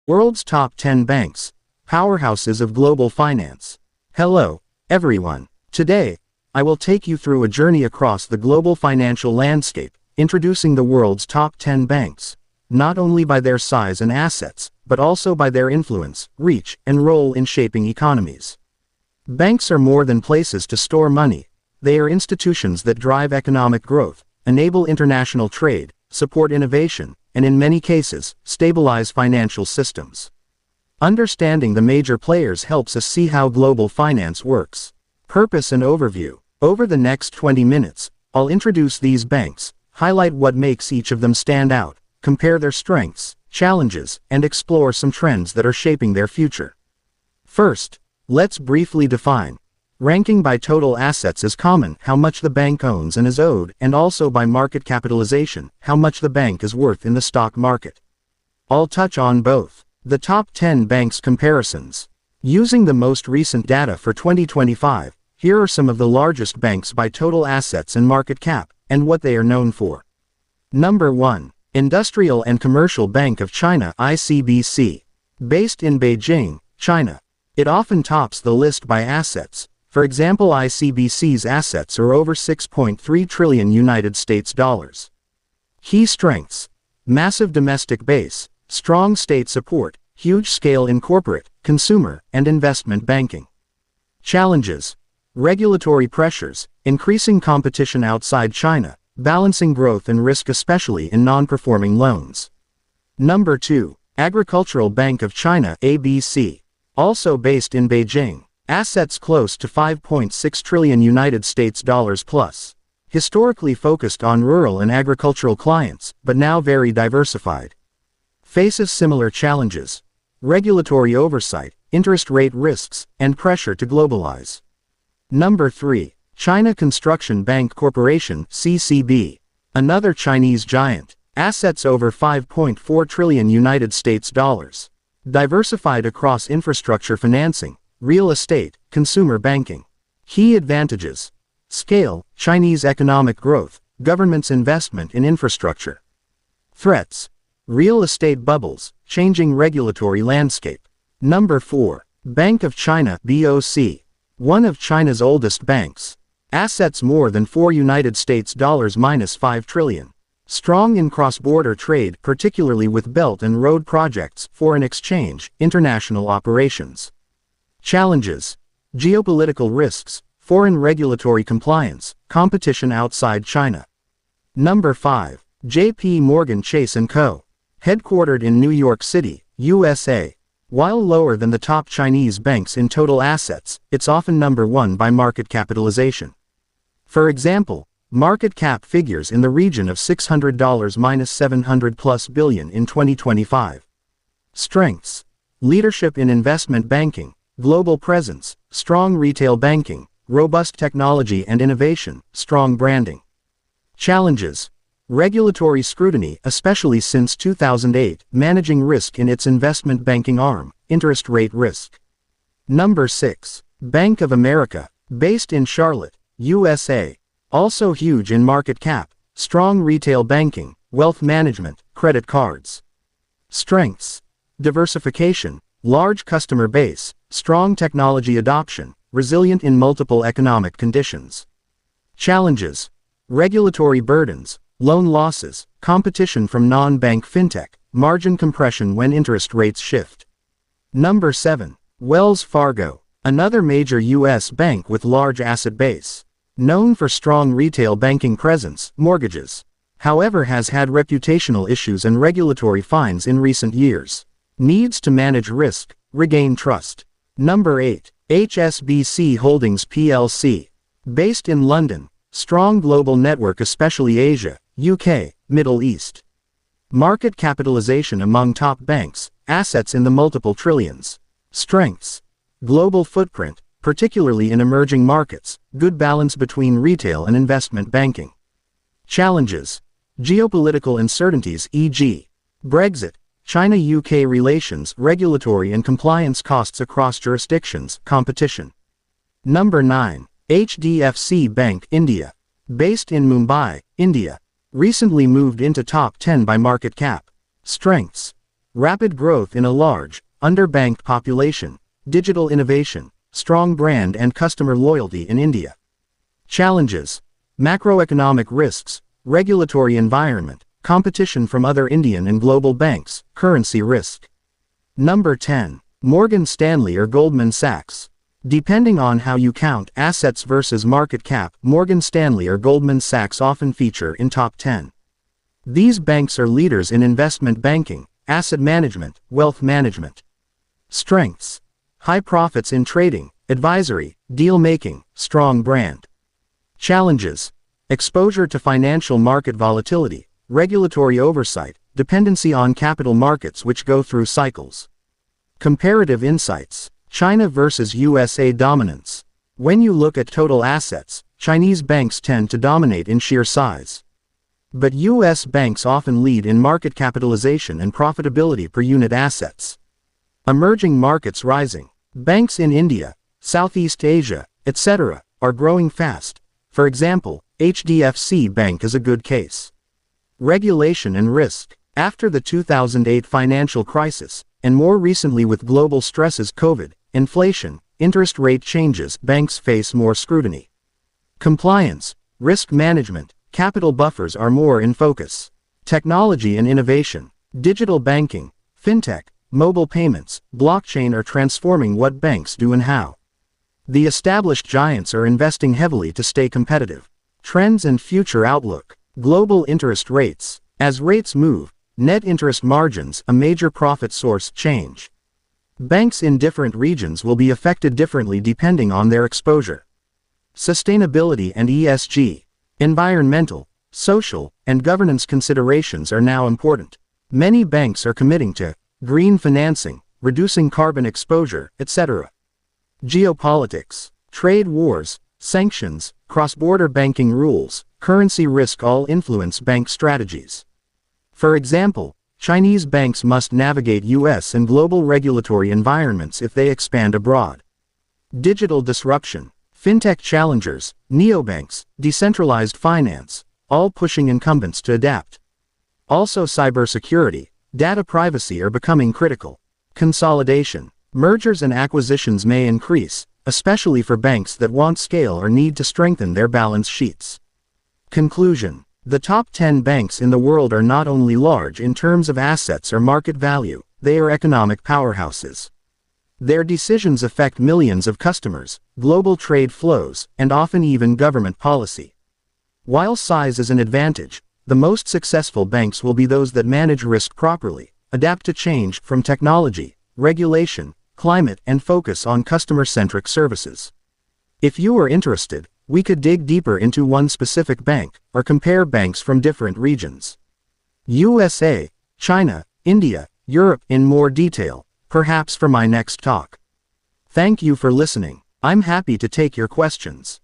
World's top 10 banks, powerhouses of global finance. Hello, everyone. Today, I will take you through a journey across the global financial landscape, introducing the world's top 10 banks, not only by their size and assets, but also by their influence, reach, and role in shaping economies. Banks are more than places to store money. They are institutions that drive economic growth, enable international trade, support innovation, and in many cases, stabilize financial systems. Understanding the major players helps us see how global finance works. Purpose and overview. Over the next 20 minutes, I'll introduce these banks, highlight what makes each of them stand out, compare their strengths, challenges, and explore some trends that are shaping their future. First, let's briefly define. Ranking by total assets is common, how much the bank owns and is owed, and also by market capitalization, how much the bank is worth in the stock market. I'll touch on both. The top 10 banks comparisons. Using the most recent data for 2025, here are some of the largest banks by total assets and market cap, and what they are known for. Number 1. Industrial and Commercial Bank of China (ICBC). Based in Beijing, China. It often tops the list by assets. For example, ICBC's assets are over $6.3 trillion United States dollars. Key strengths. Massive domestic base, strong state support, huge scale in corporate, consumer, and investment banking. Challenges. Regulatory pressures, increasing competition outside China, balancing growth and risk especially in non-performing loans. Number 2. Agricultural Bank of China (ABC). Also based in Beijing. Assets close to $5.6 trillion United States dollars plus. Historically focused on rural and agricultural clients, but now very diversified. Faces similar challenges. Regulatory oversight, interest rate risks, and pressure to globalize. Number 3. China Construction Bank Corporation (CCB). Another Chinese giant. Assets over $5.4 trillion United States dollars. Diversified across infrastructure financing, real estate, consumer banking. Key advantages. Scale, Chinese economic growth, government's investment in infrastructure. Threats. Real estate bubbles, changing regulatory landscape. Number 4. Bank of China (BOC). One of China's oldest banks. Assets more than $4 United States dollars -5 trillion. Strong in cross-border trade, particularly with Belt and Road projects, foreign exchange, international operations. Challenges. Geopolitical risks, foreign regulatory compliance, competition outside China. Number 5. J.P. Morgan Chase & Co. Headquartered in New York City, USA. While lower than the top Chinese banks in total assets, it's often number 1 by market capitalization. For example, market cap figures in the region of $600-700+ billion in 2025. Strengths. Leadership in investment banking, global presence, strong retail banking, robust technology and innovation, strong branding. Challenges. Regulatory scrutiny, especially since 2008, managing risk in its investment banking arm, interest rate risk. Number 6. Bank of America, based in Charlotte, USA. Also huge in market cap, strong retail banking, wealth management, credit cards. Strengths. Diversification, large customer base, strong technology adoption, resilient in multiple economic conditions. Challenges. Regulatory burdens, loan losses, competition from non-bank fintech, margin compression when interest rates shift. Number 7. Wells Fargo, another major U.S. bank with large asset base. Known for strong retail banking presence, mortgages. However, has had reputational issues and regulatory fines in recent years. Needs to manage risk, regain trust. Number 8. HSBC Holdings plc. Based in London. Strong global network especially Asia, UK, Middle East. Market capitalization among top banks, assets in the multiple trillions. Strengths. Global footprint, particularly in emerging markets, good balance between retail and investment banking. Challenges. Geopolitical uncertainties e.g. Brexit, China-UK relations, regulatory and compliance costs across jurisdictions, competition. Number 9. HDFC Bank India. Based in Mumbai, India. Recently moved into top 10 by market cap. Strengths. Rapid growth in a large, underbanked population, digital innovation, strong brand and customer loyalty in India. Challenges: macroeconomic risks, regulatory environment, competition from other Indian and global banks, currency risk. Number 10. Morgan Stanley or Goldman Sachs. Depending on how you count assets versus market cap, Morgan Stanley or Goldman Sachs often feature in top 10. These banks are leaders in investment banking, asset management, wealth management. Strengths: high profits in trading, advisory, deal making, strong brand. Challenges: exposure to financial market volatility, regulatory oversight, dependency on capital markets which go through cycles. Comparative insights: China versus USA dominance. When you look at total assets, Chinese banks tend to dominate in sheer size. But US banks often lead in market capitalization and profitability per unit assets. Emerging markets rising. Banks in India, Southeast Asia, etc., are growing fast. For example, HDFC Bank is a good case. Regulation and risk. After the 2008 financial crisis, and more recently with global stresses, COVID, inflation, interest rate changes, banks face more scrutiny. Compliance, risk management, capital buffers are more in focus. Technology and innovation. Digital banking, fintech, mobile payments, blockchain are transforming what banks do and how. The established giants are investing heavily to stay competitive. Trends and future outlook. Global interest rates. As rates move, net interest margins, a major profit source, change. Banks in different regions will be affected differently depending on their exposure. Sustainability and ESG. Environmental, social, and governance considerations are now important. Many banks are committing to green financing, reducing carbon exposure, etc. Geopolitics. Trade wars, sanctions, cross-border banking rules, currency risk all influence bank strategies. For example, Chinese banks must navigate US and global regulatory environments if they expand abroad. Digital disruption. Fintech challengers, neobanks, decentralized finance, all pushing incumbents to adapt. Also cybersecurity, data privacy are becoming critical. Consolidation. Mergers and acquisitions may increase, especially for banks that want scale or need to strengthen their balance sheets. Conclusion. The top 10 banks in the world are not only large in terms of assets or market value, they are economic powerhouses. Their decisions affect millions of customers, global trade flows, and often even government policy. While size is an advantage, the most successful banks will be those that manage risk properly, adapt to change from technology, regulation, climate, and focus on customer-centric services. If you are interested, we could dig deeper into one specific bank, or compare banks from different regions. USA, China, India, Europe in more detail, perhaps for my next talk. Thank you for listening. I'm happy to take your questions.